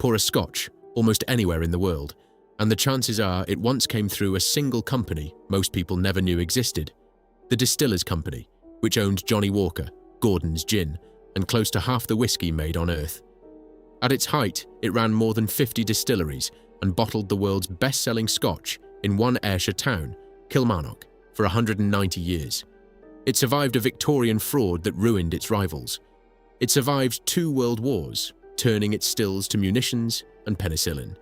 Pour a Scotch almost anywhere in the world, and the chances are it once came through a single company most people never knew existed, the Distillers Company, which owned Johnnie Walker, Gordon's gin, and close to half the whiskey made on Earth. At its height, it ran more than 50 distilleries and bottled the world's best-selling Scotch in one Ayrshire town, Kilmarnock, for 190 years. It survived a Victorian fraud that ruined its rivals. It survived 2 world wars, turning its stills to munitions and penicillin.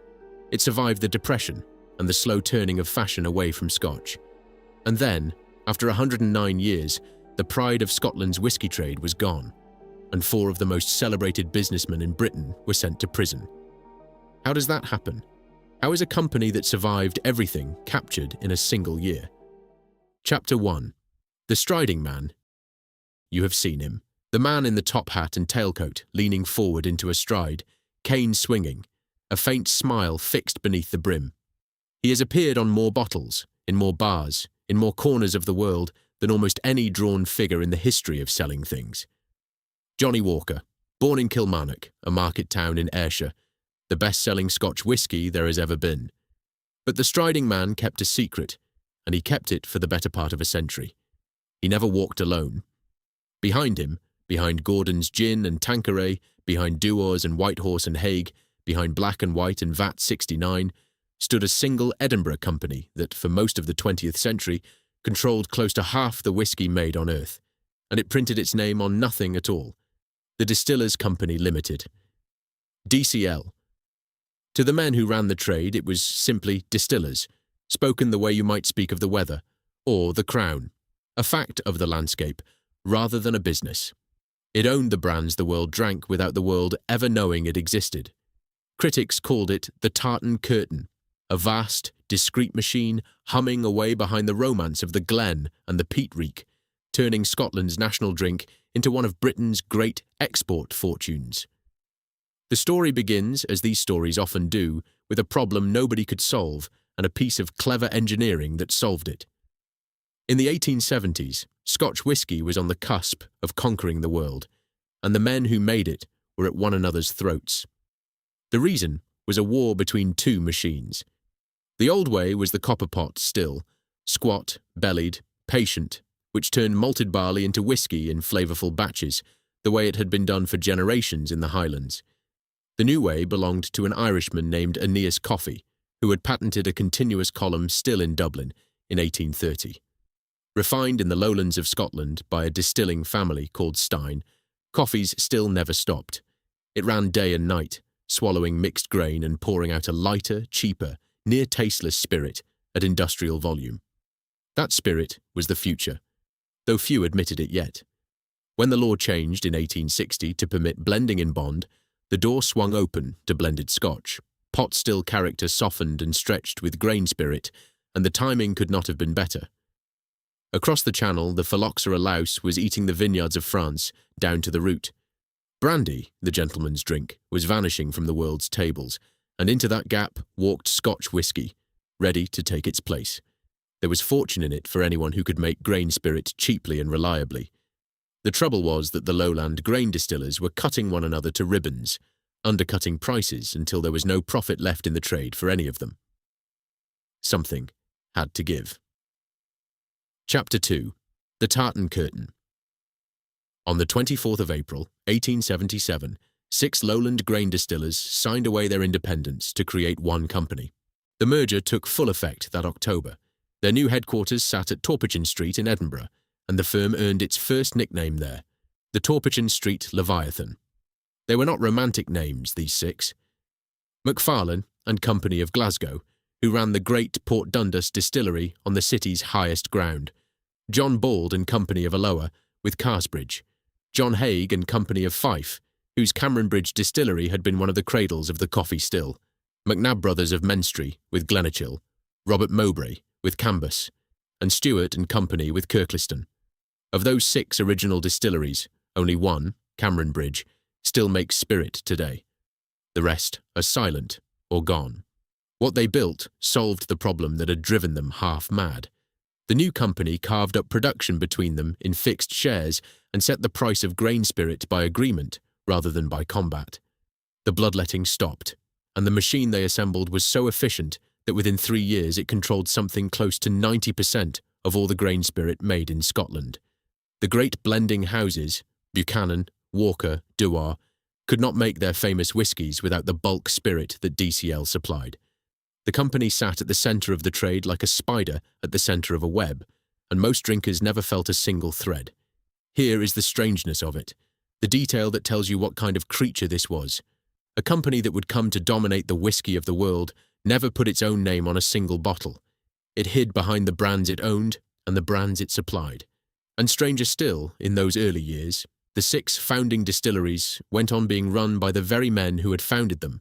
It survived the Depression and the slow turning of fashion away from Scotch. And then, after 109 years, the pride of Scotland's whisky trade was gone, and 4 of the most celebrated businessmen in Britain were sent to prison. How does that happen? How is a company that survived everything captured in a single year? Chapter 1. The Striding Man. You have seen him. The man in the top hat and tailcoat, leaning forward into a stride, cane swinging, a faint smile fixed beneath the brim. He has appeared on more bottles, in more bars, in more corners of the world than almost any drawn figure in the history of selling things. Johnnie Walker, born in Kilmarnock, a market town in Ayrshire, the best-selling Scotch whisky there has ever been. But the striding man kept a secret, and he kept it for the better part of a century. He never walked alone. Behind him, behind Gordon's gin and Tanqueray, behind Duors and Whitehorse and Hague, behind Black and White and VAT 69, stood a single Edinburgh company that, for most of the 20th century, controlled close to half the whisky made on Earth, and it printed its name on nothing at all. The Distillers Company Limited. DCL. To the men who ran the trade, it was simply distillers, spoken the way you might speak of the weather, or the crown, a fact of the landscape, rather than a business. It owned the brands the world drank without the world ever knowing it existed. Critics called it the tartan curtain, a vast, discreet machine humming away behind the romance of the glen and the peat reek, turning Scotland's national drink into one of Britain's great export fortunes. The story begins, as these stories often do, with a problem nobody could solve and a piece of clever engineering that solved it. In the 1870s, Scotch whisky was on the cusp of conquering the world, and the men who made it were at one another's throats. The reason was a war between 2 machines. The old way was the copper pot still, squat, bellied, patient, which turned malted barley into whisky in flavourful batches, the way it had been done for generations in the Highlands. The new way belonged to an Irishman named Aeneas Coffey, who had patented a continuous column still in Dublin in 1830. Refined in the lowlands of Scotland by a distilling family called Stein, Coffey's still never stopped. It ran day and night, swallowing mixed grain and pouring out a lighter, cheaper, near-tasteless spirit at industrial volume. That spirit was the future, though few admitted it yet. When the law changed in 1860 to permit blending in bond, the door swung open to blended Scotch. Pot-still character softened and stretched with grain spirit, and the timing could not have been better. Across the channel, the phylloxera louse was eating the vineyards of France down to the root. Brandy, the gentleman's drink, was vanishing from the world's tables, and into that gap walked Scotch whisky, ready to take its place. There was fortune in it for anyone who could make grain spirit cheaply and reliably. The trouble was that the lowland grain distillers were cutting one another to ribbons, undercutting prices until there was no profit left in the trade for any of them. Something had to give. Chapter 2. The Tartan Curtain. On the 24th of April, 1877, 6 lowland grain distillers signed away their independence to create one company. The merger took full effect that October. Their new headquarters sat at Torpichen Street in Edinburgh, and the firm earned its first nickname there, the Torpichen Street Leviathan. They were not romantic names, these 6. Macfarlane and Company of Glasgow, who ran the great Port Dundas distillery on the city's highest ground. John Bald and Company of Alloa, with Carsbridge. John Hague and Company of Fife, whose Cameron Bridge distillery had been one of the cradles of the coffee still. MacNab Brothers of Menstrie, with Glenachill. Robert Mowbray, with Cambus. And Stewart and Company, with Kirkliston. Of those 6 original distilleries, only one, Cameron Bridge, still makes spirit today. The rest are silent or gone. What they built solved the problem that had driven them half mad. The new company carved up production between them in fixed shares and set the price of grain spirit by agreement rather than by combat. The bloodletting stopped, and the machine they assembled was so efficient that within 3 years it controlled something close to 90% of all the grain spirit made in Scotland. The great blending houses, Buchanan, Walker, Dewar, could not make their famous whiskies without the bulk spirit that DCL supplied. The company sat at the centre of the trade like a spider at the centre of a web, and most drinkers never felt a single thread. Here is the strangeness of it, the detail that tells you what kind of creature this was. A company that would come to dominate the whisky of the world never put its own name on a single bottle. It hid behind the brands it owned and the brands it supplied. And stranger still, in those early years, the 6 founding distilleries went on being run by the very men who had founded them,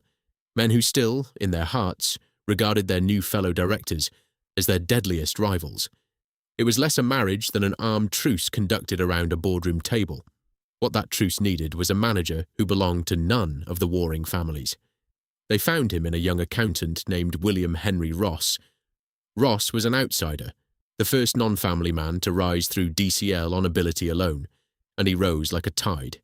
men who still, in their hearts, regarded their new fellow directors as their deadliest rivals. It was less a marriage than an armed truce conducted around a boardroom table. What that truce needed was a manager who belonged to none of the warring families. They found him in a young accountant named William Henry Ross. Ross was an outsider, the first non-family man to rise through DCL on ability alone, and he rose like a tide.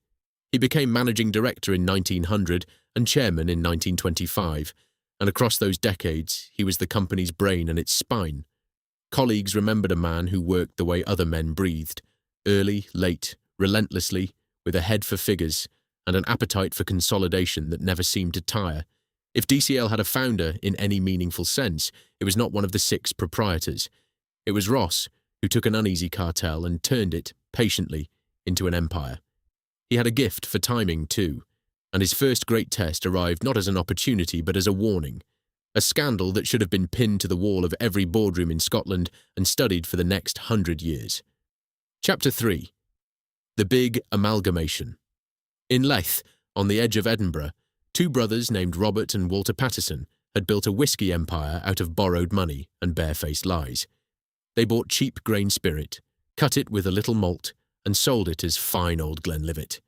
He became managing director in 1900 and chairman in 1925, and across those decades he was the company's brain and its spine. Colleagues remembered a man who worked the way other men breathed, early, late, relentlessly, with a head for figures and an appetite for consolidation that never seemed to tire. If DCL had a founder in any meaningful sense, it was not one of the 6 proprietors. It was Ross who took an uneasy cartel and turned it, patiently, into an empire. He had a gift for timing too, and his first great test arrived not as an opportunity but as a warning, a scandal that should have been pinned to the wall of every boardroom in Scotland and studied for the next 100 years. Chapter 3. The Big Amalgamation. In Leith, on the edge of Edinburgh, 2 brothers named Robert and Walter Pattison had built a whisky empire out of borrowed money and barefaced lies. They bought cheap grain spirit, cut it with a little malt, and sold it as fine old Glenlivet.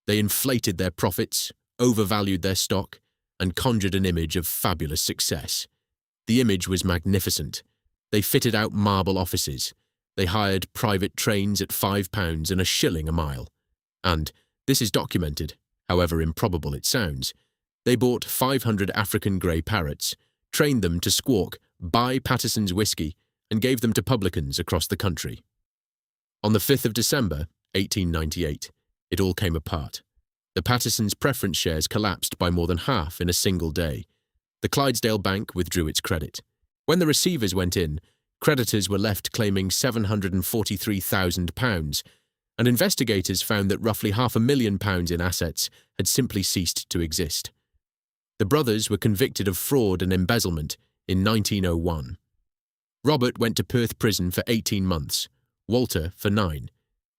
They inflated their profits, overvalued their stock, and conjured an image of fabulous success. The image was magnificent. They fitted out marble offices. They hired private trains at £5 and a shilling a mile. And, this is documented, however improbable it sounds, they bought 500 African grey parrots, trained them to squawk, "Buy Pattison's whisky," and gave them to publicans across the country. On the 5th of December, 1898, it all came apart. The Pattison's preference shares collapsed by more than half in a single day. The Clydesdale Bank withdrew its credit. When the receivers went in, creditors were left claiming £743,000, and investigators found that roughly £500,000 in assets had simply ceased to exist. The brothers were convicted of fraud and embezzlement in 1901. Robert went to Perth prison for 18 months, Walter for 9.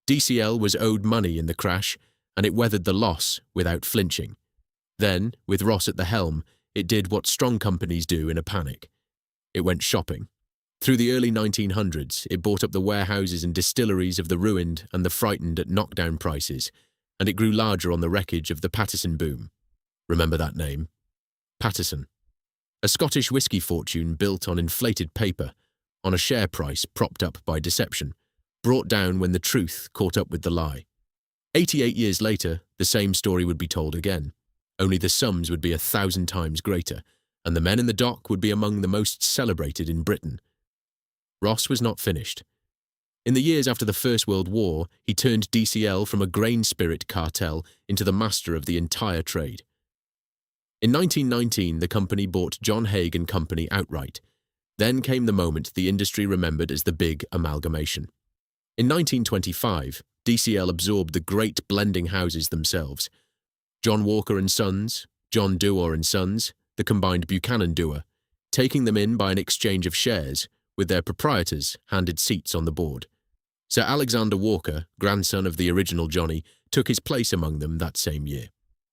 DCL was owed money in the crash, and it weathered the loss without flinching. Then, with Ross at the helm, it did what strong companies do in a panic. It went shopping. Through the early 1900s, it bought up the warehouses and distilleries of the ruined and the frightened at knockdown prices, and it grew larger on the wreckage of the Pattison boom. Remember that name? Pattison. A Scottish whisky fortune built on inflated paper, on a share price propped up by deception, brought down when the truth caught up with the lie. 88 years later, the same story would be told again, only the sums would be 1,000 times greater, and the men in the dock would be among the most celebrated in Britain. Ross was not finished. In the years after the First World War, he turned DCL from a grain spirit cartel into the master of the entire trade. In 1919, the company bought John Haig and Company outright. Then came the moment the industry remembered as the Big Amalgamation. In 1925, DCL absorbed the great blending houses themselves. John Walker and Sons, John Dewar and Sons, the combined Buchanan Dewar, taking them in by an exchange of shares, with their proprietors handed seats on the board. Sir Alexander Walker, grandson of the original Johnny, took his place among them that same year.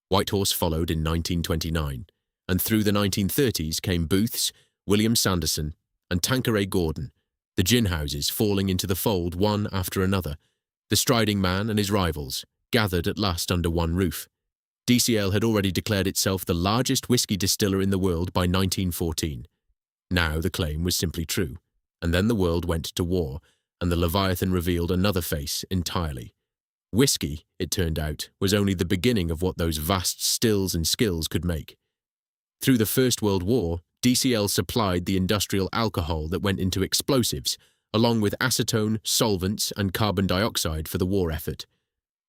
Whitehorse followed in 1929, and through the 1930s came Booth's, William Sanderson, and Tanqueray Gordon, the gin houses falling into the fold one after another. The striding man and his rivals gathered at last under one roof. DCL had already declared itself the largest whisky distiller in the world by 1914. Now the claim was simply true, and then the world went to war, and the Leviathan revealed another face entirely. Whisky, it turned out, was only the beginning of what those vast stills and skills could make. Through the First World War, DCL supplied the industrial alcohol that went into explosives, along with acetone, solvents, and carbon dioxide for the war effort.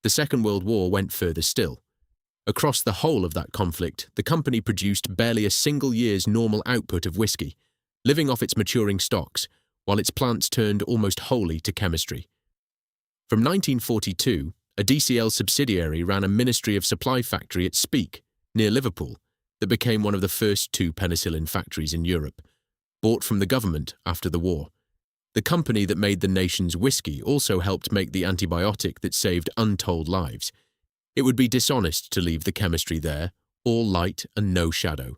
The Second World War went further still. Across the whole of that conflict, the company produced barely a single year's normal output of whiskey, living off its maturing stocks, while its plants turned almost wholly to chemistry. From 1942, a DCL subsidiary ran a Ministry of Supply factory at Speke, near Liverpool, that became one of the first 2 penicillin factories in Europe, bought from the government after the war. The company that made the nation's whiskey also helped make the antibiotic that saved untold lives. It would be dishonest to leave the chemistry there, all light and no shadow.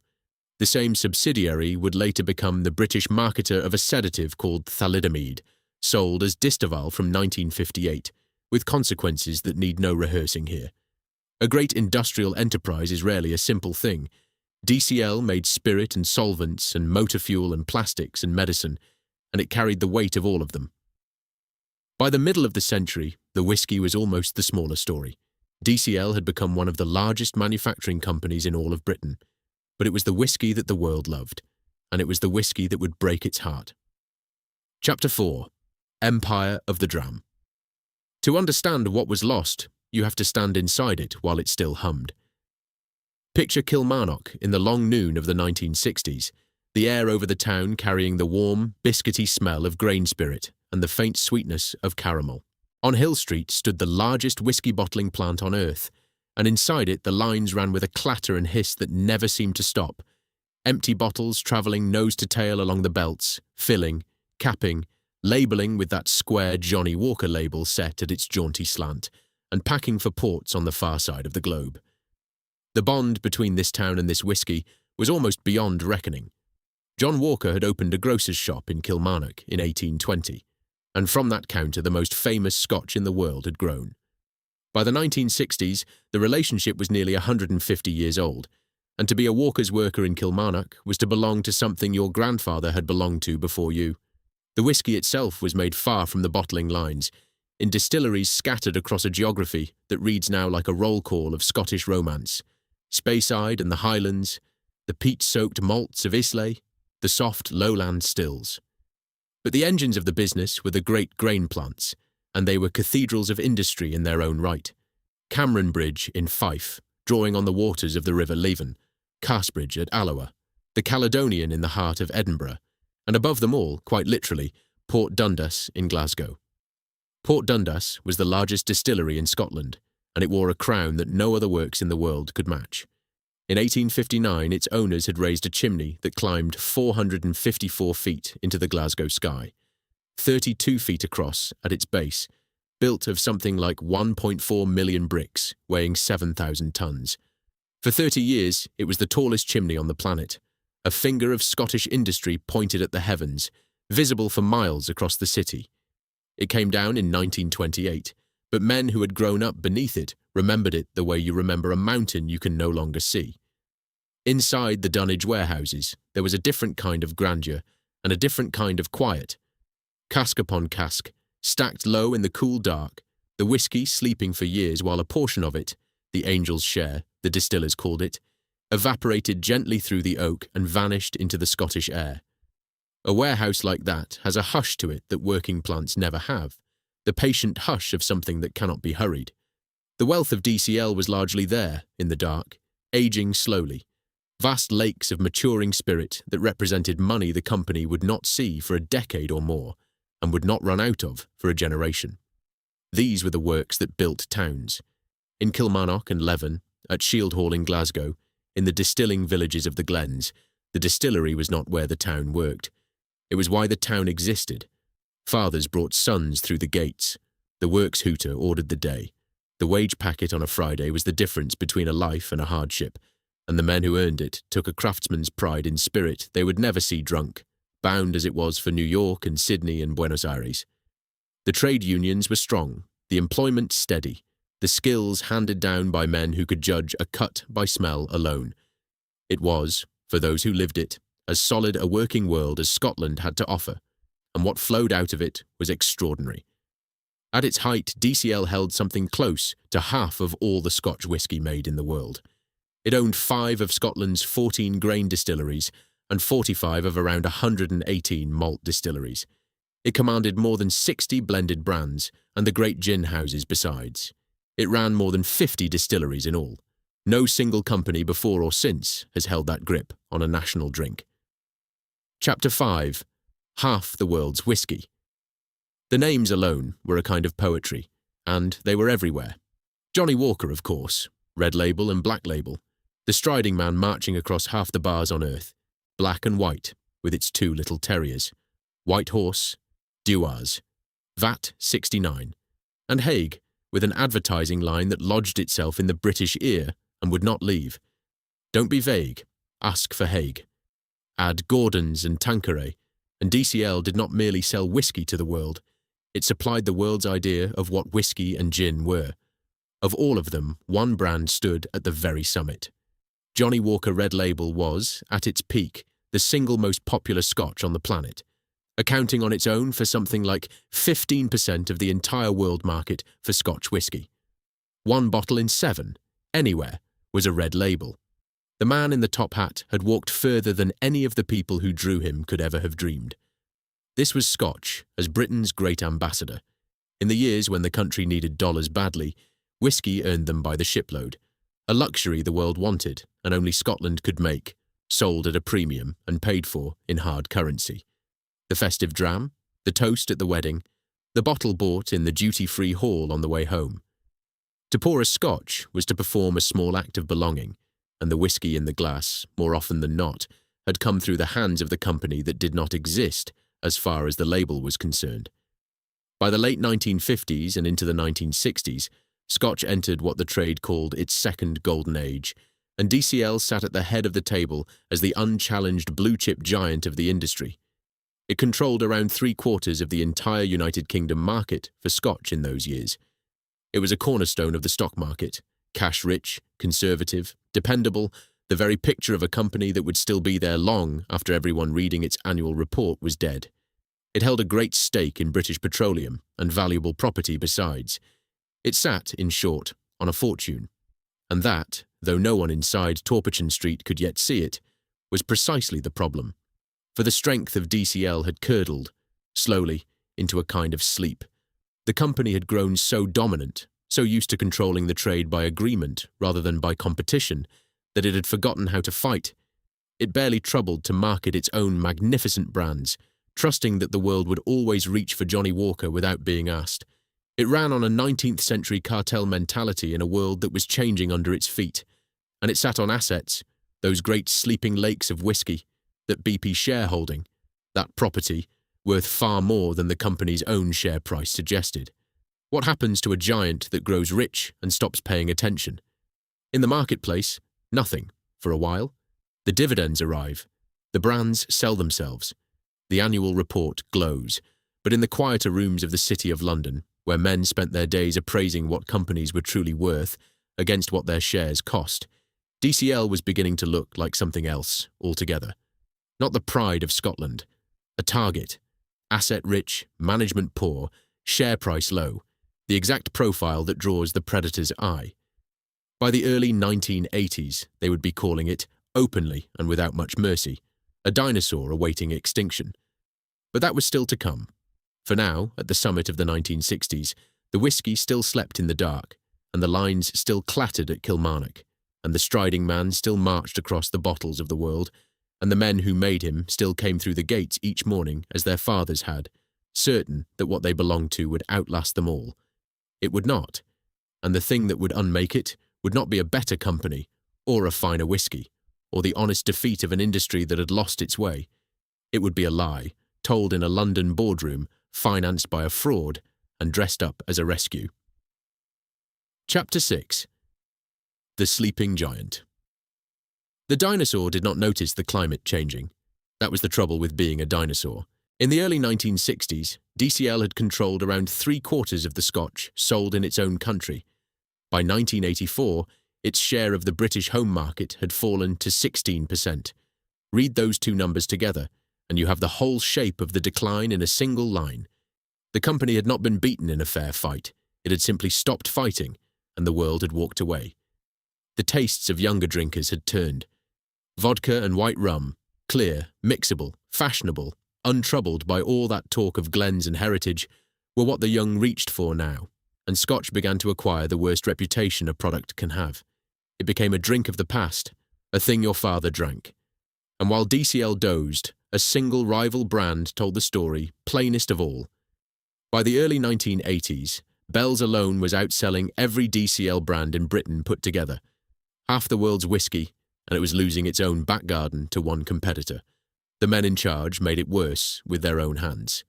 The same subsidiary would later become the British marketer of a sedative called thalidomide, sold as Distaval from 1958, with consequences that need no rehearsing here. A great industrial enterprise is rarely a simple thing. DCL made spirit and solvents and motor fuel and plastics and medicine, and it carried the weight of all of them. By the middle of the century, the whiskey was almost the smaller story. DCL had become one of the largest manufacturing companies in all of Britain, but it was the whiskey that the world loved, and it was the whiskey that would break its heart. Chapter 4. Empire of the Dram. To understand what was lost, you have to stand inside it while it still hummed. Picture Kilmarnock in the long noon of the 1960s, the air over the town carrying the warm, biscuity smell of grain spirit and the faint sweetness of caramel. On Hill Street stood the largest whiskey bottling plant on earth, and inside it the lines ran with a clatter and hiss that never seemed to stop. Empty bottles travelling nose to tail along the belts, filling, capping, labelling with that square Johnny Walker label set at its jaunty slant, and packing for ports on the far side of the globe. The bond between this town and this whiskey was almost beyond reckoning. John Walker had opened a grocer's shop in Kilmarnock in 1820, and from that counter the most famous Scotch in the world had grown. By the 1960s, the relationship was nearly 150 years old, and to be a Walker's worker in Kilmarnock was to belong to something your grandfather had belonged to before you. The whiskey itself was made far from the bottling lines, in distilleries scattered across a geography that reads now like a roll call of Scottish romance. Speyside and the Highlands, the peat-soaked malts of Islay, the soft lowland stills. But the engines of the business were the great grain plants, and they were cathedrals of industry in their own right. Cameron Bridge in Fife, drawing on the waters of the River Leven, Castbridge at Alloa, the Caledonian in the heart of Edinburgh, and above them all, quite literally, Port Dundas in Glasgow. Port Dundas was the largest distillery in Scotland, and it wore a crown that no other works in the world could match. In 1859, its owners had raised a chimney that climbed 454 feet into the Glasgow sky, 32 feet across at its base, built of something like 1.4 million bricks, weighing 7,000 tons. For 30 years, it was the tallest chimney on the planet, a finger of Scottish industry pointed at the heavens, visible for miles across the city. It came down in 1928, but men who had grown up beneath it remembered it the way you remember a mountain you can no longer see. Inside the dunnage warehouses, there was a different kind of grandeur and a different kind of quiet. Cask upon cask, stacked low in the cool dark, the whiskey sleeping for years while a portion of it, the angel's share, the distillers called it, evaporated gently through the oak and vanished into the Scottish air. A warehouse like that has a hush to it that working plants never have, the patient hush of something that cannot be hurried. The wealth of DCL was largely there, in the dark, aging slowly. Vast lakes of maturing spirit that represented money the company would not see for a decade or more, and would not run out of for a generation. These were the works that built towns. In Kilmarnock and Leven, at Shield Hall in Glasgow, in the distilling villages of the glens, the distillery was not where the town worked. It was why the town existed. Fathers brought sons through the gates. The works hooter ordered the day. The wage packet on a Friday was the difference between a life and a hardship, and the men who earned it took a craftsman's pride in spirit they would never see drunk, bound as it was for New York and Sydney and Buenos Aires. The trade unions were strong, the employment steady, the skills handed down by men who could judge a cut by smell alone. It was, for those who lived it, as solid a working world as Scotland had to offer, and what flowed out of it was extraordinary. At its height, DCL held something close to half of all the Scotch whisky made in the world. It owned 5 of Scotland's 14 grain distilleries and 45 of around 118 malt distilleries. It commanded more than 60 blended brands and the great gin houses besides. It ran more than 50 distilleries in all. No single company before or since has held that grip on a national drink. Chapter 5. Half the world's whisky. The names alone were a kind of poetry, and they were everywhere. Johnny Walker, of course, Red Label and Black Label, the striding man marching across half the bars on earth, black and white, with its 2 little terriers, White Horse, Duars, VAT 69, and Haig, with an advertising line that lodged itself in the British ear and would not leave. Don't be vague, ask for Haig. Add Gordon's and Tanqueray, and DCL did not merely sell whisky to the world, it supplied the world's idea of what whisky and gin were. Of all of them, one brand stood at the very summit. Johnny Walker Red Label was, at its peak, the single most popular Scotch on the planet, accounting on its own for something like 15% of the entire world market for Scotch whisky. 1 bottle in 7, anywhere, was a Red Label. The man in the top hat had walked further than any of the people who drew him could ever have dreamed. This was Scotch as Britain's great ambassador. In the years when the country needed dollars badly, whisky earned them by the shipload, a luxury the world wanted and only Scotland could make, sold at a premium and paid for in hard currency. The festive dram, the toast at the wedding, the bottle bought in the duty-free hall on the way home. To pour a Scotch was to perform a small act of belonging, and the whisky in the glass, more often than not, had come through the hands of the company that did not exist as far as the label was concerned. By the late 1950s and into the 1960s, Scotch entered what the trade called its second golden age, and DCL sat at the head of the table as the unchallenged blue-chip giant of the industry. It controlled around 3/4 of the entire United Kingdom market for Scotch in those years. It was a cornerstone of the stock market, cash-rich, conservative, dependable, the very picture of a company that would still be there long after everyone reading its annual report was dead. It held a great stake in British petroleum and valuable property besides. It sat, in short, on a fortune. And that, though no one inside Torpichen Street could yet see it, was precisely the problem. For the strength of DCL had curdled, slowly, into a kind of sleep. The company had grown so dominant, so used to controlling the trade by agreement rather than by competition, that it had forgotten how to fight. It barely troubled to market its own magnificent brands, trusting that the world would always reach for Johnny Walker without being asked. It ran on a 19th century cartel mentality in a world that was changing under its feet, and it sat on assets, those great sleeping lakes of whisky, that BP shareholding, that property, worth far more than the company's own share price suggested. What happens to a giant that grows rich and stops paying attention? In the marketplace, nothing, for a while. The dividends arrive. The brands sell themselves. The annual report glows. But in the quieter rooms of the City of London, where men spent their days appraising what companies were truly worth against what their shares cost, DCL was beginning to look like something else altogether. Not the pride of Scotland. A target. Asset-rich, management poor, share price low. The exact profile that draws the predator's eye. By the early 1980s, they would be calling it, openly and without much mercy, a dinosaur awaiting extinction. But that was still to come. For now, at the summit of the 1960s, the whisky still slept in the dark, and the lines still clattered at Kilmarnock, and the striding man still marched across the bottles of the world, and the men who made him still came through the gates each morning as their fathers had, certain that what they belonged to would outlast them all. It would not, and the thing that would unmake it would not be a better company, or a finer whisky, or the honest defeat of an industry that had lost its way. It would be a lie, told in a London boardroom, financed by a fraud, and dressed up as a rescue. Chapter 6. The Sleeping Giant. The dinosaur did not notice the climate changing. That was the trouble with being a dinosaur. In the early 1960s, DCL had controlled around 3/4 of the Scotch sold in its own country. By 1984, its share of the British home market had fallen to 16%. Read those two numbers together, and you have the whole shape of the decline in a single line. The company had not been beaten in a fair fight. It had simply stopped fighting, and the world had walked away. The tastes of younger drinkers had turned. Vodka and white rum, clear, mixable, fashionable, untroubled by all that talk of glens and heritage, were what the young reached for now, and Scotch began to acquire the worst reputation a product can have. It became a drink of the past, a thing your father drank. And while DCL dozed, a single rival brand told the story, plainest of all. By the early 1980s, Bell's alone was outselling every DCL brand in Britain put together, half the world's whiskey, and it was losing its own back garden to one competitor. The men in charge made it worse with their own hands.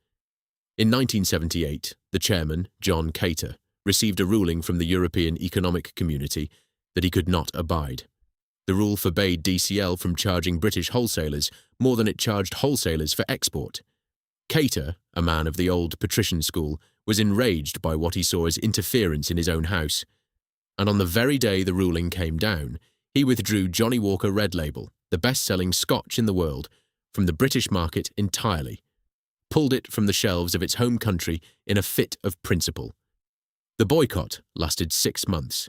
In 1978, the chairman, John Cater, received a ruling from the European Economic Community that he could not abide. The rule forbade DCL from charging British wholesalers more than it charged wholesalers for export. Cater, a man of the old patrician school, was enraged by what he saw as interference in his own house, and on the very day the ruling came down, he withdrew Johnnie Walker Red Label, the best-selling Scotch in the world, from the British market entirely, pulled it from the shelves of its home country in a fit of principle. The boycott lasted 6 months.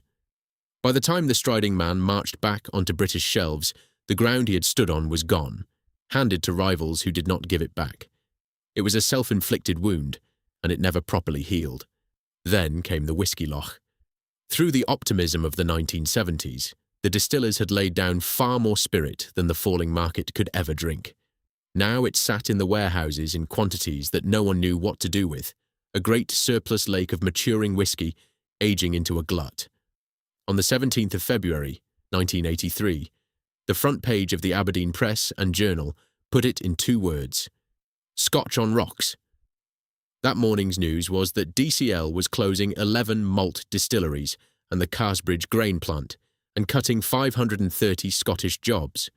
By the time the striding man marched back onto British shelves, the ground he had stood on was gone, handed to rivals who did not give it back. It was a self-inflicted wound, and it never properly healed. Then came the whisky loch. Through the optimism of the 1970s, the distillers had laid down far more spirit than the falling market could ever drink. Now it sat in the warehouses in quantities that no one knew what to do with, a great surplus lake of maturing whisky, aging into a glut. On the 17th of February, 1983, the front page of the Aberdeen Press and Journal put it in 2 words: Scotch on rocks. That morning's news was that DCL was closing 11 malt distilleries and the Carsbridge grain plant, and cutting 530 Scottish jobs.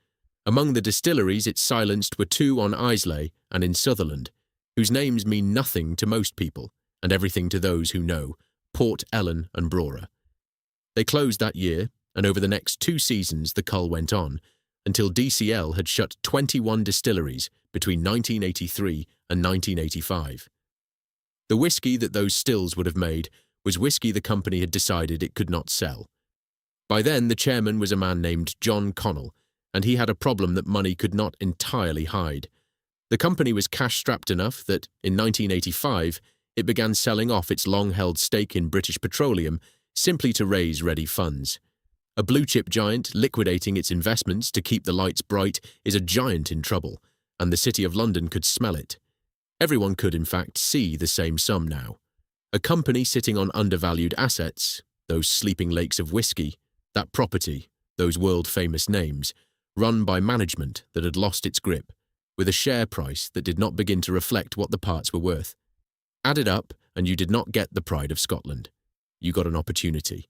Among the distilleries it silenced were 2 on Islay and in Sutherland, whose names mean nothing to most people, and everything to those who know, Port Ellen and Brora. They closed that year, and over the next 2 seasons the cull went on, until DCL had shut 21 distilleries between 1983 and 1985. The whisky that those stills would have made was whisky the company had decided it could not sell. By then the chairman was a man named John Connell, and he had a problem that money could not entirely hide. The company was cash-strapped enough that, in 1985, it began selling off its long-held stake in British Petroleum simply to raise ready funds. A blue-chip giant liquidating its investments to keep the lights bright is a giant in trouble, and the City of London could smell it. Everyone could, in fact, see the same sum now. A company sitting on undervalued assets, those sleeping lakes of whisky, that property, those world-famous names, run by management that had lost its grip, with a share price that did not begin to reflect what the parts were worth. Add it up, and you did not get the pride of Scotland. You got an opportunity.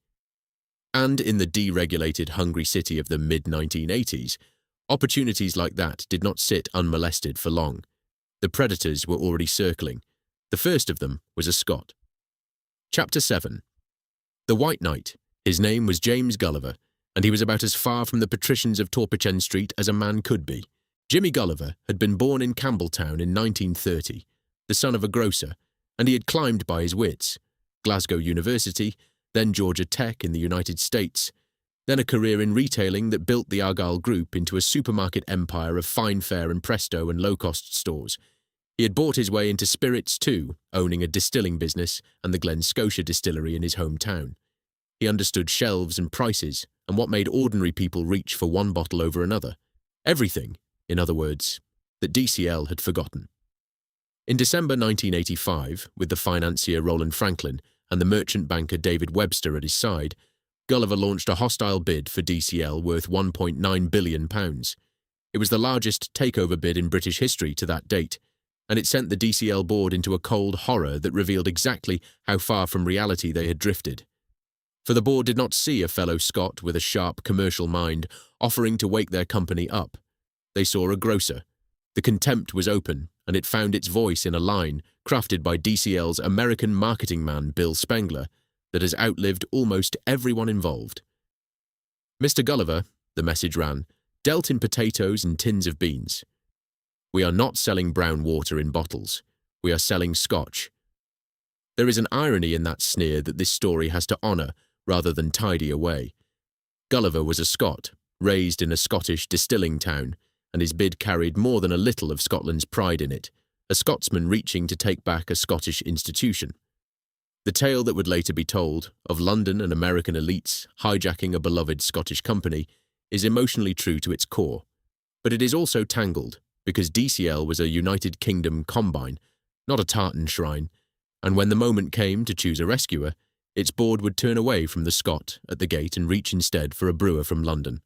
And in the deregulated, hungry city of the mid-1980s, opportunities like that did not sit unmolested for long. The predators were already circling. The first of them was a Scot. Chapter 7. The White Knight. His name was James Gulliver, and he was about as far from the patricians of Torpichen Street as a man could be. Jimmy Gulliver had been born in Campbelltown in 1930, the son of a grocer, and he had climbed by his wits. Glasgow University, then Georgia Tech in the United States, then a career in retailing that built the Argyle Group into a supermarket empire of fine fare and Presto and low-cost stores. He had bought his way into spirits too, owning a distilling business and the Glen Scotia distillery in his hometown. He understood shelves and prices and what made ordinary people reach for one bottle over another. Everything, in other words, that DCL had forgotten. In December 1985, with the financier Roland Franklin and the merchant banker David Webster at his side, Gulliver launched a hostile bid for DCL worth £1.9 billion. It was the largest takeover bid in British history to that date, and it sent the DCL board into a cold horror that revealed exactly how far from reality they had drifted. For the board did not see a fellow Scot with a sharp commercial mind offering to wake their company up. They saw a grocer. The contempt was open, and it found its voice in a line crafted by DCL's American marketing man Bill Spengler that has outlived almost everyone involved. Mr. Gulliver, the message ran, dealt in potatoes and tins of beans. We are not selling brown water in bottles. We are selling Scotch. There is an irony in that sneer that this story has to honour rather than tidy away. Gulliver was a Scot, raised in a Scottish distilling town, and his bid carried more than a little of Scotland's pride in it, a Scotsman reaching to take back a Scottish institution. The tale that would later be told, of London and American elites hijacking a beloved Scottish company, is emotionally true to its core. But it is also tangled, because DCL was a United Kingdom combine, not a tartan shrine, and when the moment came to choose a rescuer, its board would turn away from the Scot at the gate and reach instead for a brewer from London.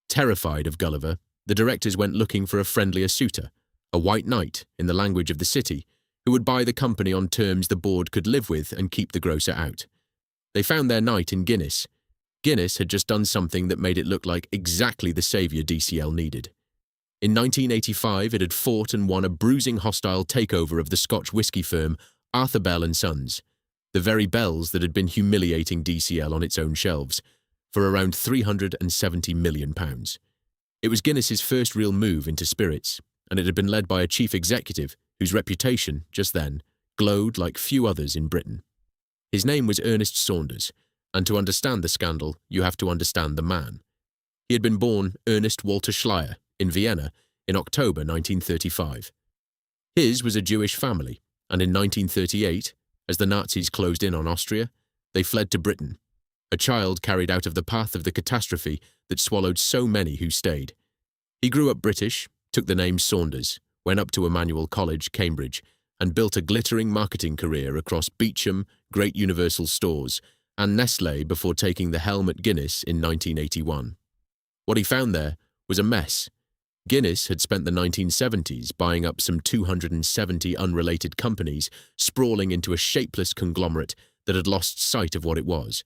Terrified of Gulliver, the directors went looking for a friendlier suitor, a white knight, in the language of the city, who would buy the company on terms the board could live with and keep the grocer out. They found their knight in Guinness. Guinness had just done something that made it look like exactly the saviour DCL needed. In 1985, it had fought and won a bruising hostile takeover of the Scotch whisky firm Arthur Bell and Sons, the very Bells that had been humiliating DCL on its own shelves, for around £370 million. It was Guinness's first real move into spirits, and it had been led by a chief executive whose reputation, just then, glowed like few others in Britain. His name was Ernest Saunders, and to understand the scandal, you have to understand the man. He had been born Ernest Walter Schleyer in Vienna in October 1935. His was a Jewish family, and in 1938, as the Nazis closed in on Austria, they fled to Britain, a child carried out of the path of the catastrophe that swallowed so many who stayed. He grew up British, took the name Saunders, went up to Emmanuel College, Cambridge, and built a glittering marketing career across Beecham, Great Universal Stores, and Nestlé before taking the helm at Guinness in 1981. What he found there was a mess. Guinness had spent the 1970s buying up some 270 unrelated companies, sprawling into a shapeless conglomerate that had lost sight of what it was.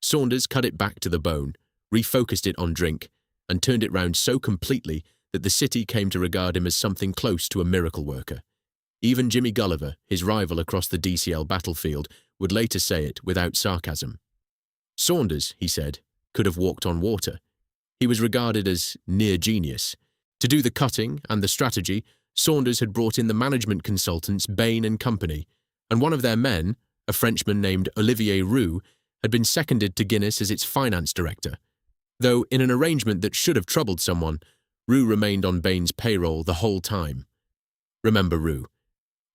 Saunders cut it back to the bone, refocused it on drink, and turned it round so completely that the city came to regard him as something close to a miracle worker. Even Jimmy Gulliver, his rival across the DCL battlefield, would later say it without sarcasm. Saunders, he said, could have walked on water. He was regarded as near genius. To do the cutting and the strategy, Saunders had brought in the management consultants Bain and Company, and one of their men, a Frenchman named Olivier Roux, had been seconded to Guinness as its finance director. Though in an arrangement that should have troubled someone, Roux remained on Bain's payroll the whole time. Remember Roux.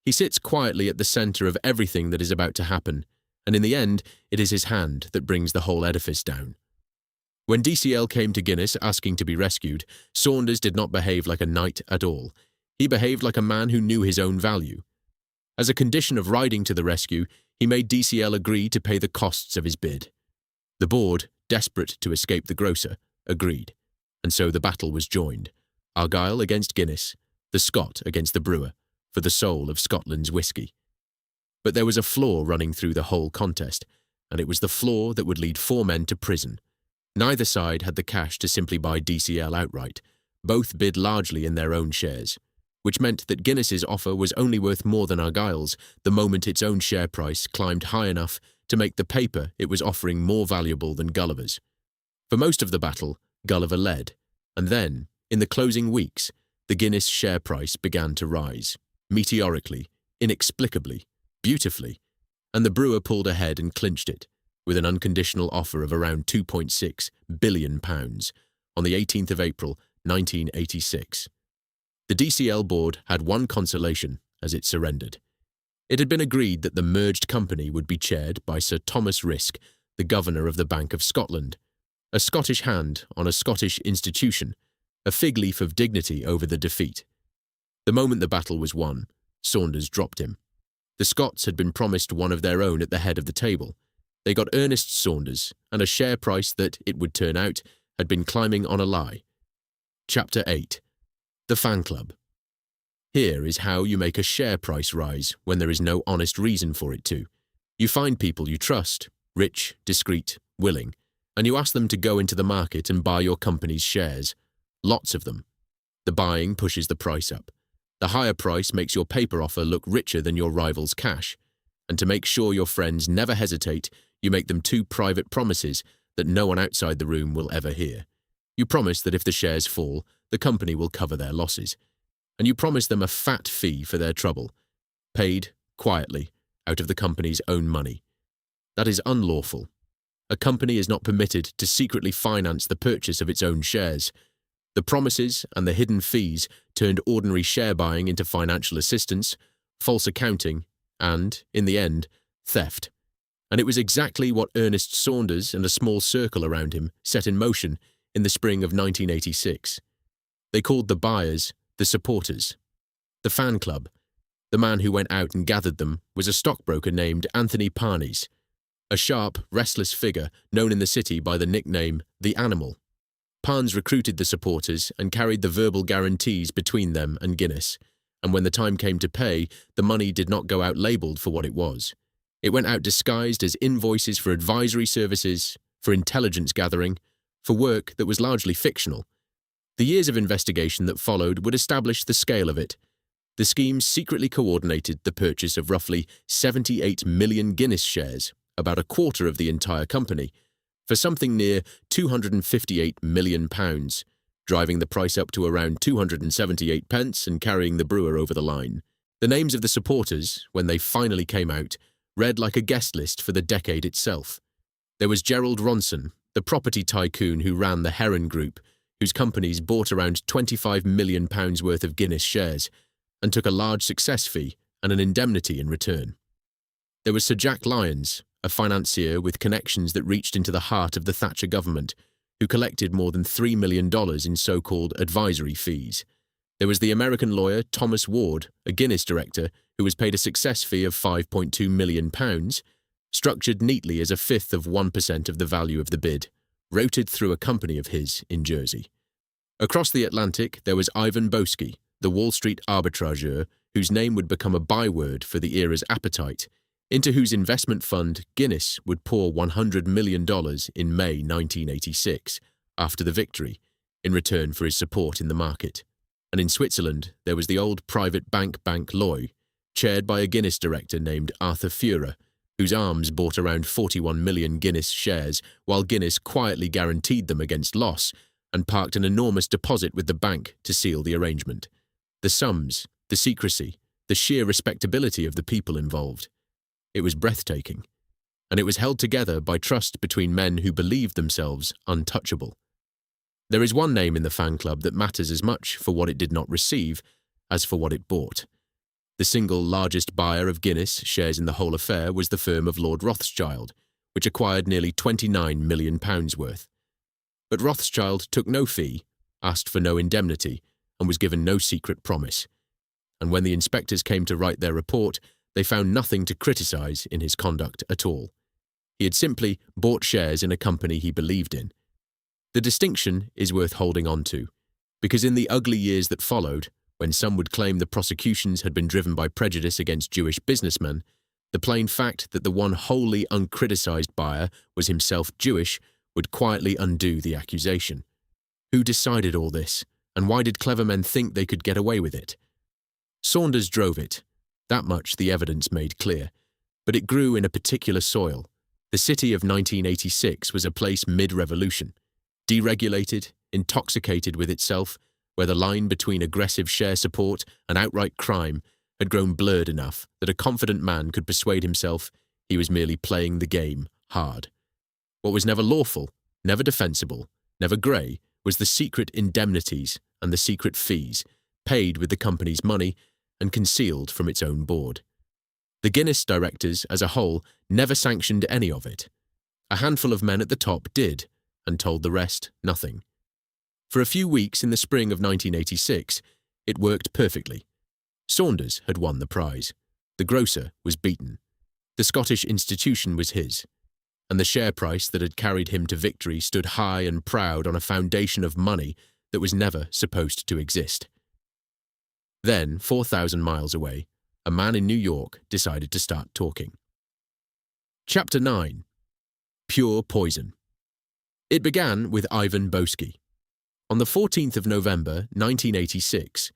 He sits quietly at the centre of everything that is about to happen, and in the end, it is his hand that brings the whole edifice down. When DCL came to Guinness asking to be rescued, Saunders did not behave like a knight at all. He behaved like a man who knew his own value. As a condition of riding to the rescue, he made DCL agree to pay the costs of his bid. The board, desperate to escape the grocer, agreed, and so the battle was joined. Argyll against Guinness, the Scot against the brewer, for the soul of Scotland's whisky. But there was a flaw running through the whole contest, and it was the flaw that would lead 4 men to prison. Neither side had the cash to simply buy DCL outright. Both bid largely in their own shares, which meant that Guinness's offer was only worth more than Argyll's the moment its own share price climbed high enough to make the paper it was offering more valuable than Gulliver's. For most of the battle, Gulliver led, and then, in the closing weeks, the Guinness share price began to rise, meteorically, inexplicably, beautifully, and the brewer pulled ahead and clinched it, with an unconditional offer of around £2.6 billion on the 18th of April, 1986. The DCL board had one consolation as it surrendered. It had been agreed that the merged company would be chaired by Sir Thomas Risk, the Governor of the Bank of Scotland, a Scottish hand on a Scottish institution, a fig leaf of dignity over the defeat. The moment the battle was won, Saunders dropped him. The Scots had been promised one of their own at the head of the table. They got Ernest Saunders and a share price that, it would turn out, had been climbing on a lie. Chapter 8. The Fan Club. Here is how you make a share price rise when there is no honest reason for it to. You find people you trust, rich, discreet, willing, and you ask them to go into the market and buy your company's shares. Lots of them. The buying pushes the price up. The higher price makes your paper offer look richer than your rival's cash. And to make sure your friends never hesitate, you make them 2 private promises that no one outside the room will ever hear. You promise that if the shares fall, the company will cover their losses. And you promise them a fat fee for their trouble, paid, quietly, out of the company's own money. That is unlawful. A company is not permitted to secretly finance the purchase of its own shares. The promises and the hidden fees turned ordinary share buying into financial assistance, false accounting, and, in the end, theft. And it was exactly what Ernest Saunders and a small circle around him set in motion in the spring of 1986. They called the buyers the supporters. The fan club. The man who went out and gathered them was a stockbroker named Anthony Parnes, a sharp, restless figure known in the city by the nickname The Animal. Parnes recruited the supporters and carried the verbal guarantees between them and Guinness, and when the time came to pay, the money did not go out labelled for what it was. It went out disguised as invoices for advisory services, for intelligence gathering, for work that was largely fictional. The years of investigation that followed would establish the scale of it. The scheme secretly coordinated the purchase of roughly 78 million Guinness shares, about a quarter of the entire company, for something near £258 million, driving the price up to around 278 pence and carrying the brewer over the line. The names of the supporters, when they finally came out, read like a guest list for the decade itself. There was Gerald Ronson, the property tycoon who ran the Heron Group, whose companies bought around £25 million worth of Guinness shares and took a large success fee and an indemnity in return. There was Sir Jack Lyons, a financier with connections that reached into the heart of the Thatcher government, who collected more than $3 million in so-called advisory fees. There was the American lawyer Thomas Ward, a Guinness director, who was paid a success fee of £5.2 million, structured neatly as a fifth of 1% of the value of the bid, routed through a company of his in Jersey. Across the Atlantic, there was Ivan Boesky, the Wall Street arbitrageur, whose name would become a byword for the era's appetite, into whose investment fund Guinness would pour $100 million in May 1986, after the victory, in return for his support in the market. And in Switzerland, there was the old private bank Bank Loy, chaired by a Guinness director named Arthur Fuhrer, whose arms bought around 41 million Guinness shares, while Guinness quietly guaranteed them against loss and parked an enormous deposit with the bank to seal the arrangement. The sums, the secrecy, the sheer respectability of the people involved. It was breathtaking, and it was held together by trust between men who believed themselves untouchable. There is one name in the fan club that matters as much for what it did not receive as for what it bought. The single largest buyer of Guinness shares in the whole affair was the firm of Lord Rothschild, which acquired nearly £29 million worth. But Rothschild took no fee, asked for no indemnity, and was given no secret promise. And when the inspectors came to write their report, they found nothing to criticise in his conduct at all. He had simply bought shares in a company he believed in. The distinction is worth holding on to, because in the ugly years that followed, when some would claim the prosecutions had been driven by prejudice against Jewish businessmen, the plain fact that the one wholly uncriticised buyer was himself Jewish would quietly undo the accusation. Who decided all this, and why did clever men think they could get away with it? Saunders drove it. That much the evidence made clear. But it grew in a particular soil. The city of 1986 was a place mid-revolution, deregulated, intoxicated with itself, where the line between aggressive share support and outright crime had grown blurred enough that a confident man could persuade himself he was merely playing the game hard. What was never lawful, never defensible, never grey, was the secret indemnities and the secret fees, paid with the company's money and concealed from its own board. The Guinness directors, as a whole, never sanctioned any of it. A handful of men at the top did, and told the rest nothing. For a few weeks in the spring of 1986, it worked perfectly. Saunders had won the prize. The grocer was beaten. The Scottish institution was his. And the share price that had carried him to victory stood high and proud on a foundation of money that was never supposed to exist. Then, 4,000 miles away, a man in New York decided to start talking. Chapter 9. Pure Poison. It began with Ivan Boesky. On the 14th of November 1986,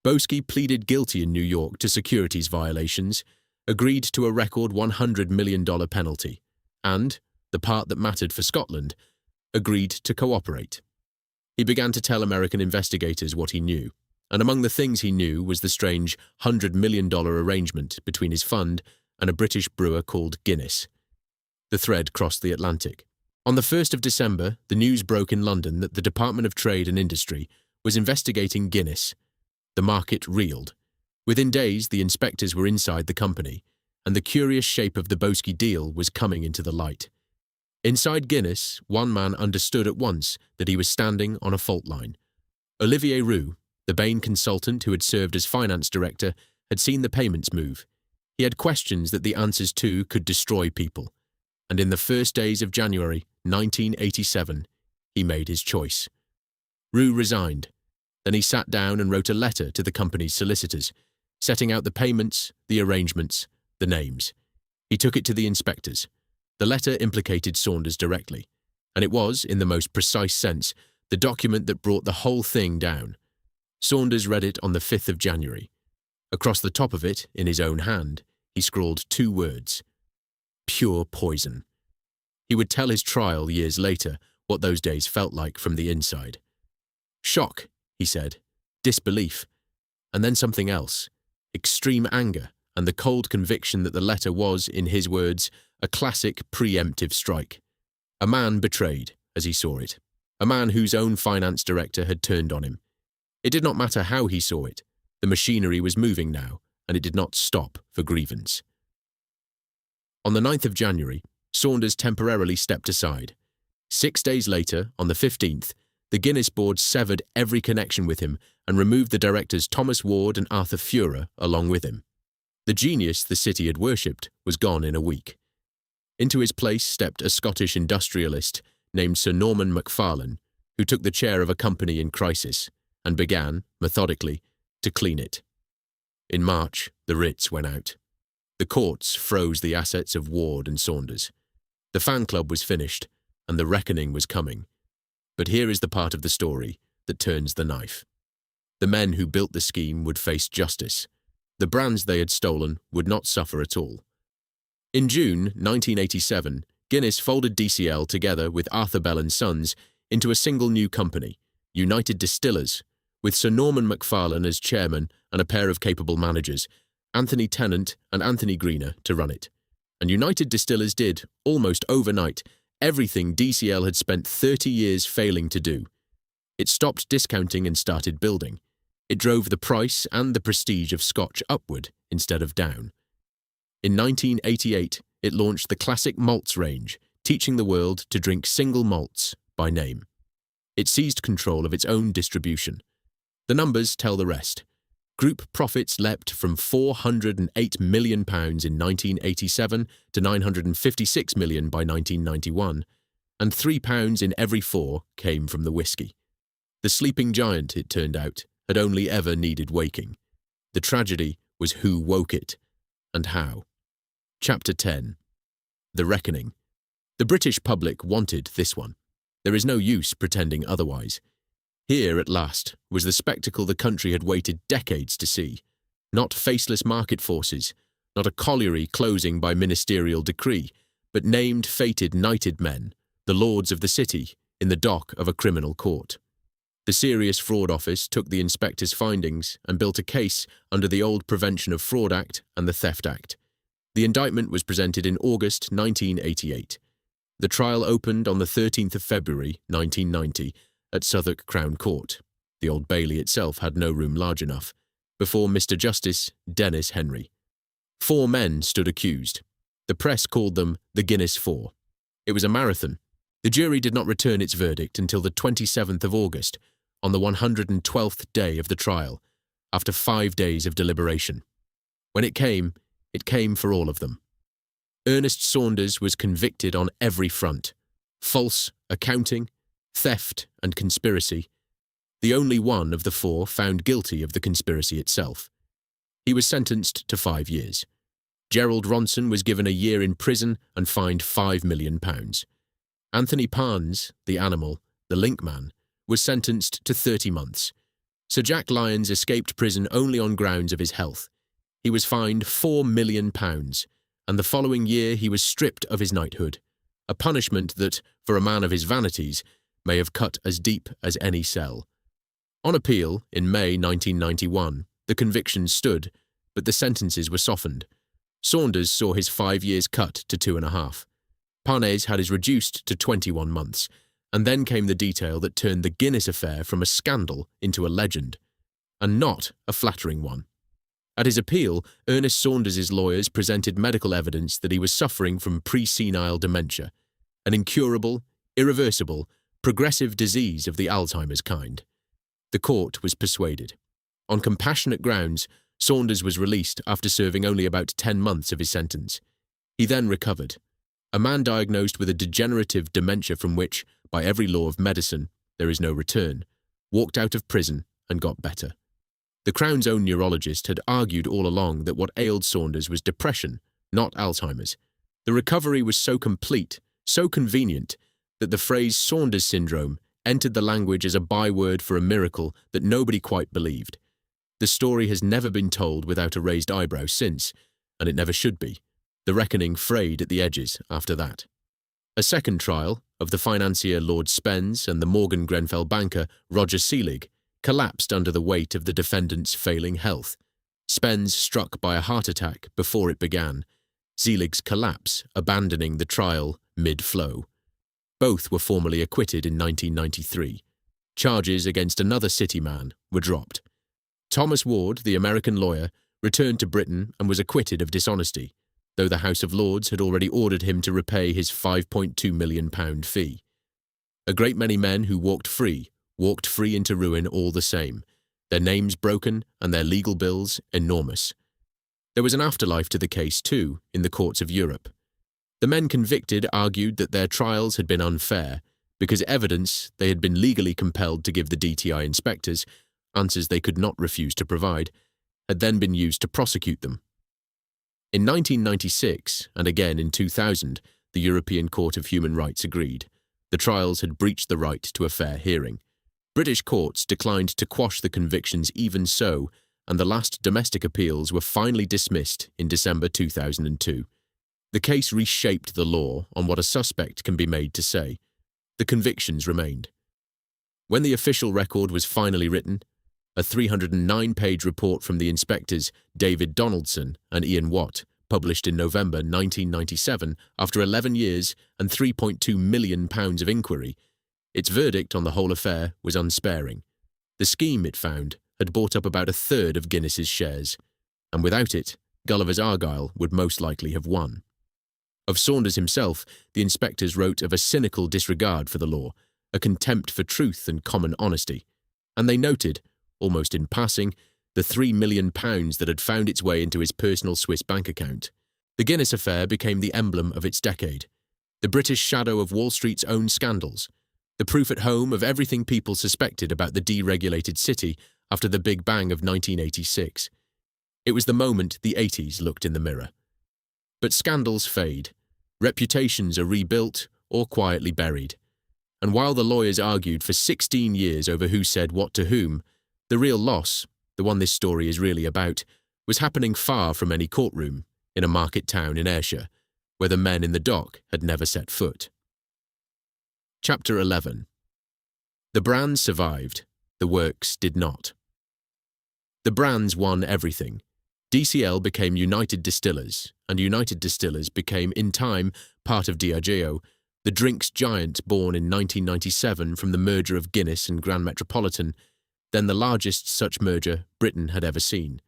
Boesky pleaded guilty in New York to securities violations, agreed to a record $100 million penalty, and, the part that mattered for Scotland, agreed to cooperate. He began to tell American investigators what he knew, and among the things he knew was the strange $100 million arrangement between his fund and a British brewer called Guinness. The thread crossed the Atlantic. On the 1st of December, the news broke in London that the Department of Trade and Industry was investigating Guinness. The market reeled. Within days, the inspectors were inside the company, and the curious shape of the Boski deal was coming into the light. Inside Guinness, one man understood at once that he was standing on a fault line. Olivier Roux, the Bain consultant who had served as finance director, had seen the payments move. He had questions that the answers to could destroy people. And in the first days of January 1987, he made his choice. Roux resigned. Then he sat down and wrote a letter to the company's solicitors, setting out the payments, the arrangements, the names. He took it to the inspectors. The letter implicated Saunders directly, and it was, in the most precise sense, the document that brought the whole thing down. Saunders read it on the 5th of January. Across the top of it, in his own hand, he scrawled 2 words: pure poison. He would tell his trial years later what those days felt like from the inside. Shock, he said, disbelief, and then something else, extreme anger, and the cold conviction that the letter was, in his words, a classic preemptive strike. A man betrayed, as he saw it. A man whose own finance director had turned on him. It did not matter how he saw it. The machinery was moving now, and it did not stop for grievance. On the 9th of January, Saunders temporarily stepped aside. 6 days later, on the 15th, the Guinness board severed every connection with him and removed the directors Thomas Ward and Arthur Fura along with him. The genius the city had worshipped was gone in a week. Into his place stepped a Scottish industrialist named Sir Norman Macfarlane, who took the chair of a company in crisis and began, methodically, to clean it. In March, the writs went out. The courts froze the assets of Ward and Saunders. The fan club was finished, and the reckoning was coming. But here is the part of the story that turns the knife. The men who built the scheme would face justice. The brands they had stolen would not suffer at all. In June 1987, Guinness folded DCL together with Arthur Bell and Sons into a single new company, United Distillers, with Sir Norman Macfarlane as chairman and a pair of capable managers, Anthony Tennant and Anthony Greener, to run it. And United Distillers did, almost overnight, everything DCL had spent 30 years failing to do. It stopped discounting and started building. It drove the price and the prestige of Scotch upward instead of down. In 1988, it launched the classic malts range, teaching the world to drink single malts by name. It seized control of its own distribution. The numbers tell the rest. Group profits leapt from £408 million in 1987 to £956 million by 1991, and £3 in every 4 came from the whisky. The sleeping giant, it turned out, had only ever needed waking. The tragedy was who woke it, and how. Chapter 10. The Reckoning. The British public wanted this one. There is no use pretending otherwise. Here, at last, was the spectacle the country had waited decades to see. Not faceless market forces, not a colliery closing by ministerial decree, but named, fated, knighted men, the lords of the city, in the dock of a criminal court. The Serious Fraud Office took the inspector's findings and built a case under the old Prevention of Fraud Act and the Theft Act. The indictment was presented in August 1988. The trial opened on the 13th of February 1990 at Southwark Crown Court. The Old Bailey itself had no room large enough, before Mr. Justice Dennis Henry. 4 men stood accused. The press called them the Guinness 4. It was a marathon. The jury did not return its verdict until the 27th of August, on the 112th day of the trial, after 5 days of deliberation. When it came for all of them. Ernest Saunders was convicted on every front: false accounting, theft and conspiracy. The only one of the 4 found guilty of the conspiracy itself. He was sentenced to 5 years. Gerald Ronson was given a year in prison and fined £5 million. Anthony Parnes, the animal, the link man, was sentenced to 30 months. Sir Jack Lyons escaped prison only on grounds of his health. He was fined £4 million, and the following year he was stripped of his knighthood, a punishment that, for a man of his vanities, may have cut as deep as any cell. On appeal, in May 1991, the convictions stood, but the sentences were softened. Saunders saw his 5 years cut to 2.5. Parnes had his reduced to 21 months, and then came the detail that turned the Guinness affair from a scandal into a legend, and not a flattering one. At his appeal, Ernest Saunders' lawyers presented medical evidence that he was suffering from pre-senile dementia, an incurable, irreversible, progressive disease of the Alzheimer's kind. The court was persuaded. On compassionate grounds, Saunders was released after serving only about 10 months of his sentence. He then recovered. A man diagnosed with a degenerative dementia from which, by every law of medicine, there is no return, walked out of prison and got better. The Crown's own neurologist had argued all along that what ailed Saunders was depression, not Alzheimer's. The recovery was so complete, so convenient, that the phrase Saunders syndrome entered the language as a byword for a miracle that nobody quite believed. The story has never been told without a raised eyebrow since, and it never should be. The reckoning frayed at the edges after that. A second trial, of the financier Lord Spence and the Morgan Grenfell banker Roger Seelig, collapsed under the weight of the defendant's failing health. Spence struck by a heart attack before it began, Seelig's collapse abandoning the trial mid-flow. Both were formally acquitted in 1993. Charges against another city man were dropped. Thomas Ward, the American lawyer, returned to Britain and was acquitted of dishonesty, though the House of Lords had already ordered him to repay his £5.2 million fee. A great many men who walked free into ruin all the same, their names broken and their legal bills enormous. There was an afterlife to the case too, in the courts of Europe. The men convicted argued that their trials had been unfair, because evidence they had been legally compelled to give the DTI inspectors, answers they could not refuse to provide, had then been used to prosecute them. In 1996, and again in 2000, the European Court of Human Rights agreed. The trials had breached the right to a fair hearing. British courts declined to quash the convictions even so, and the last domestic appeals were finally dismissed in December 2002. The case reshaped the law on what a suspect can be made to say. The convictions remained. When the official record was finally written, a 309-page report from the inspectors David Donaldson and Ian Watt, published in November 1997 after 11 years and £3.2 million of inquiry, its verdict on the whole affair was unsparing. The scheme, it found, had bought up about a third of Guinness's shares, and without it, Gulliver's Argyle would most likely have won. Of Saunders himself, the inspectors wrote of a cynical disregard for the law, a contempt for truth and common honesty, and they noted, almost in passing, the £3 million that had found its way into his personal Swiss bank account. The Guinness affair became the emblem of its decade, the British shadow of Wall Street's own scandals, the proof at home of everything people suspected about the deregulated city after the Big Bang of 1986. It was the moment the 80s looked in the mirror. But scandals fade, reputations are rebuilt or quietly buried, and while the lawyers argued for 16 years over who said what to whom, the real loss, the one this story is really about, was happening far from any courtroom in a market town in Ayrshire, where the men in the dock had never set foot. Chapter 11. The brands survived, the works did not. The brands won everything. DCL became United Distillers, and United Distillers became, in time, part of Diageo, the drinks giant born in 1997 from the merger of Guinness and Grand Metropolitan, then the largest such merger Britain had ever seen.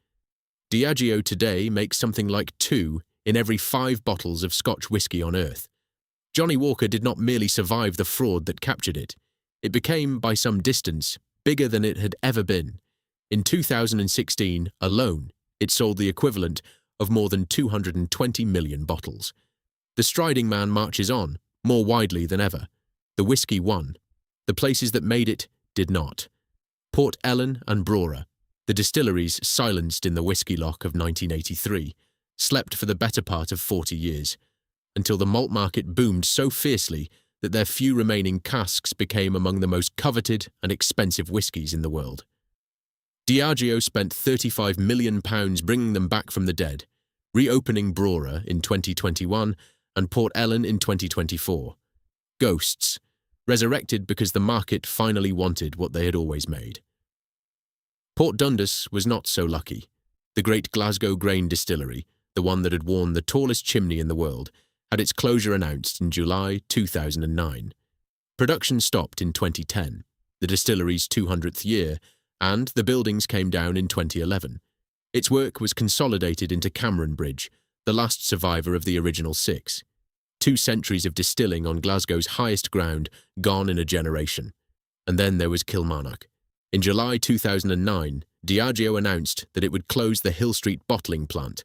Diageo today makes something like 2 in every 5 bottles of Scotch whisky on earth. Johnnie Walker did not merely survive the fraud that captured it. It became, by some distance, bigger than it had ever been. In 2016 alone, it sold the equivalent of more than 220 million bottles. The striding man marches on, more widely than ever. The whisky won. The places that made it did not. Port Ellen and Brora, the distilleries silenced in the whisky lock of 1983, slept for the better part of 40 years, until the malt market boomed so fiercely that their few remaining casks became among the most coveted and expensive whiskies in the world. Diageo spent £35 million bringing them back from the dead, reopening Brora in 2021 and Port Ellen in 2024. Ghosts, resurrected because the market finally wanted what they had always made. Port Dundas was not so lucky. The great Glasgow grain distillery, the one that had worn the tallest chimney in the world, had its closure announced in July 2009. Production stopped in 2010, the distillery's 200th year, and the buildings came down in 2011. Its work was consolidated into Cameron Bridge, the last survivor of the original 6. 2 centuries of distilling on Glasgow's highest ground gone in a generation. And then there was Kilmarnock. In July 2009, Diageo announced that it would close the Hill Street bottling plant,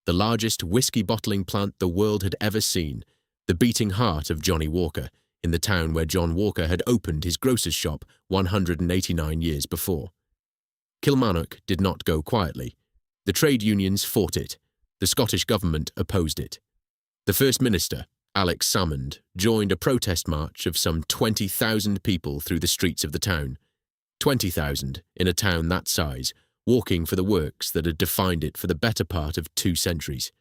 the largest whiskey bottling plant the world had ever seen, the beating heart of Johnnie Walker, in the town where John Walker had opened his grocer's shop 189 years before. Kilmarnock did not go quietly. The trade unions fought it. The Scottish government opposed it. The First Minister, Alex Salmond, joined a protest march of some 20,000 people through the streets of the town. 20,000 in a town that size, walking for the works that had defined it for the better part of 2 centuries.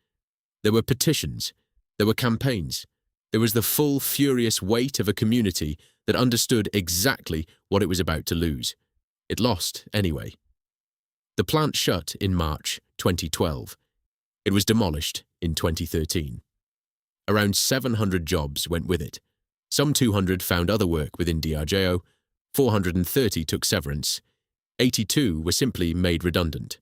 There were petitions. There were campaigns. There was the full, furious weight of a community that understood exactly what it was about to lose. It lost anyway. The plant shut in March 2012. It was demolished in 2013. Around 700 jobs went with it. Some 200 found other work within Diageo, 430 took severance, 82 were simply made redundant.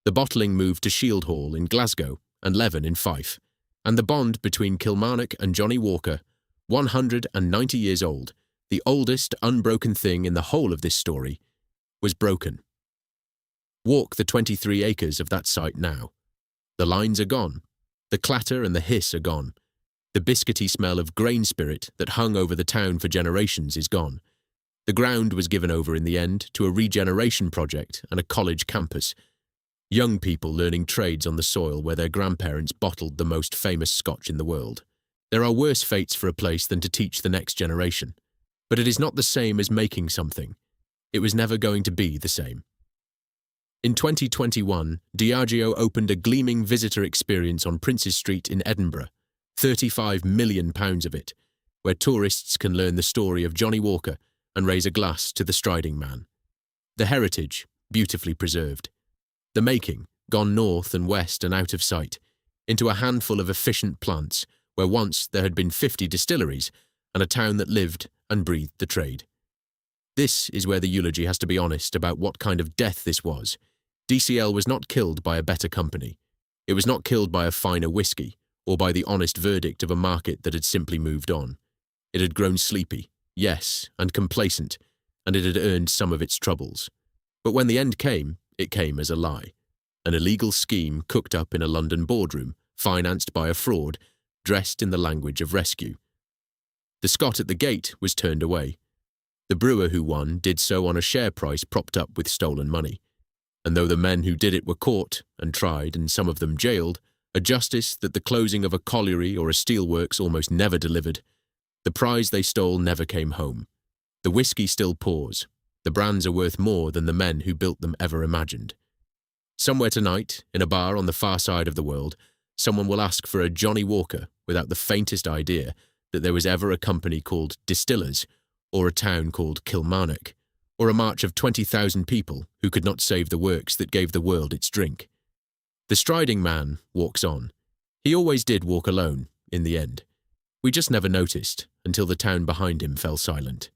The bottling moved to Shield Hall in Glasgow and Leven in Fife, and the bond between Kilmarnock and Johnnie Walker, 190 years old, the oldest unbroken thing in the whole of this story, was broken. Walk the 23 acres of that site now. The lines are gone. The clatter and the hiss are gone. The biscuity smell of grain spirit that hung over the town for generations is gone. The ground was given over in the end to a regeneration project and a college campus. Young people learning trades on the soil where their grandparents bottled the most famous Scotch in the world. There are worse fates for a place than to teach the next generation. But it is not the same as making something. It was never going to be the same. In 2021, Diageo opened a gleaming visitor experience on Princes Street in Edinburgh, £35 million of it, where tourists can learn the story of Johnnie Walker and raise a glass to the striding man. The heritage, beautifully preserved. The making, gone north and west and out of sight, into a handful of efficient plants where once there had been 50 distilleries and a town that lived and breathed the trade. This is where the eulogy has to be honest about what kind of death this was. DCL was not killed by a better company. It was not killed by a finer whisky or by the honest verdict of a market that had simply moved on. It had grown sleepy, yes, and complacent, and it had earned some of its troubles. But when the end came, it came as a lie. An illegal scheme cooked up in a London boardroom, financed by a fraud, dressed in the language of rescue. The Scot at the gate was turned away. The brewer who won did so on a share price propped up with stolen money. And though the men who did it were caught and tried and some of them jailed, a justice that the closing of a colliery or a steelworks almost never delivered, the prize they stole never came home. The whisky still pours. The brands are worth more than the men who built them ever imagined. Somewhere tonight, in a bar on the far side of the world, someone will ask for a Johnnie Walker without the faintest idea that there was ever a company called Distillers, or a town called Kilmarnock, or a march of 20,000 people who could not save the works that gave the world its drink. The striding man walks on. He always did walk alone, in the end. We just never noticed until the town behind him fell silent.